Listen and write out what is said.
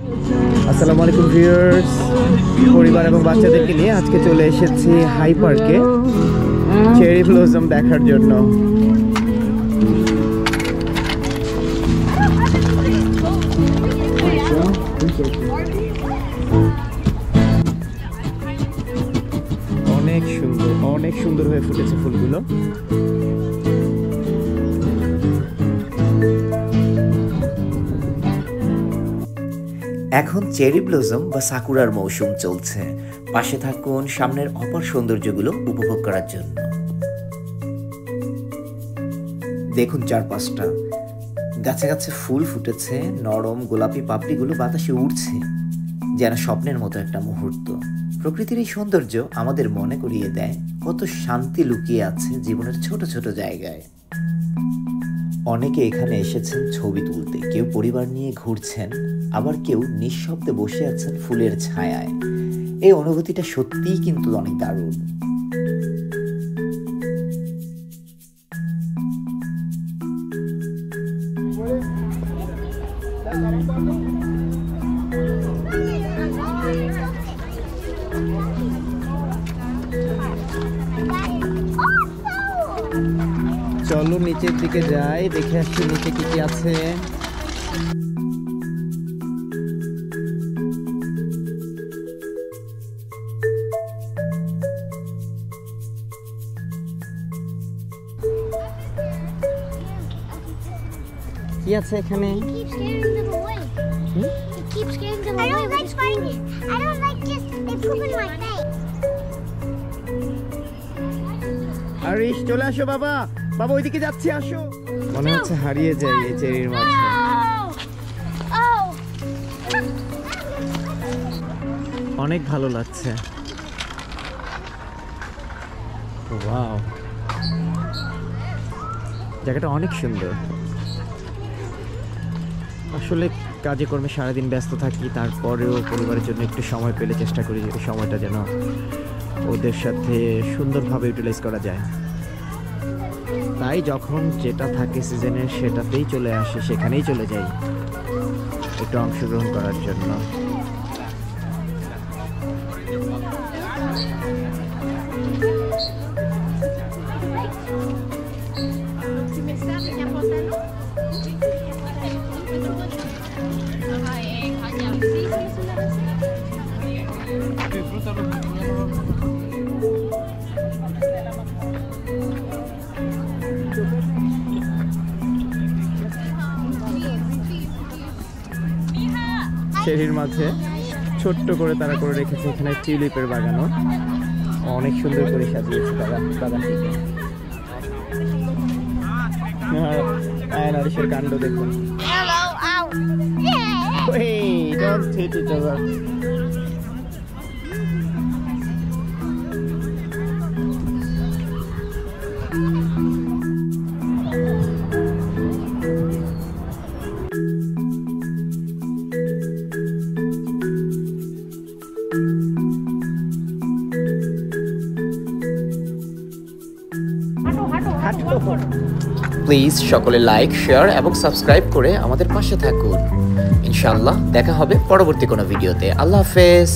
আসসালামু আলাইকুম ভিউয়ার্স, পরিবার এবং বাচ্চাদেরকে নিয়ে আজকে চলে এসেছি হাই পার্কে চেরি ব্লসম দেখার জন্য। অনেক সুন্দর হয়ে ফুটেছে ফুলগুলো। এখন চেরি ব্লসম বা সাকুরার মৌসুম চলছে। পাশে থাকুন সামনের অপর সৌন্দর্যগুলো উপভোগ করার জন্য। দেখুন চারপাশটা, গাছে গাছে ফুল ফুটেছে, নরম গোলাপি পাপড়িগুলো বাতাসে উড়ছে, যেন স্বপ্নের মতো একটা মুহূর্ত। প্রকৃতির এই সৌন্দর্য আমাদের মনে করিয়ে দেয় কত শান্তি লুকিয়ে আছে জীবনের ছোট ছোট জায়গায়। অনেকে এখানে এসেছেন ছবি তুলতে, কেউ পরিবার নিয়ে ঘুরছেন, আবার কেউ নিঃশব্দে বসে আছেন ফুলের ছায়ায়। এই অনুভূতিটা সত্যিই কিন্তু অনেক দারুণ। চলো নিচের দিকে যাই, দেখে আসছি নিচে কি কি আছে। কি আছে এখানে? আরিশ চলে আসো বাবা, বাবা ওইদিকে যাচ্ছি, আসো। মনে হচ্ছে হারিয়ে যাই এই চেরির মাঝে। অনেক ভালো লাগছে। ওয়াও, জায়গাটা অনেক সুন্দর। আসলে কাজে কর্মে সারাদিন ব্যস্ত থাকি, তারপরেও পরিবারের জন্য একটু সময় পেলে চেষ্টা করি এই সময়টা যেন ওদের সাথে সুন্দরভাবে ইউটিলাইজ করা যায়। তাই যখন যেটা থাকে সিজনের সেটাতেই চলে আসে, সেখানেই চলে যাই একটু অংশগ্রহণ করার জন্য। চেরির মাঝে ছোট্ট করে তারা করে রেখেছে এখানে টিউলিপের বাগানও, অনেক সুন্দর করে সাজিয়েছে তারা বাগানটিকে। আরিশের কাণ্ড দেখুন। প্লিজ সকলে লাইক, শেয়ার এবং সাবস্ক্রাইব করে আমাদের পাশে থাকুন। ইনশাআল্লাহ দেখা হবে পরবর্তী কোনো ভিডিওতে। আল্লাহ হাফেজ।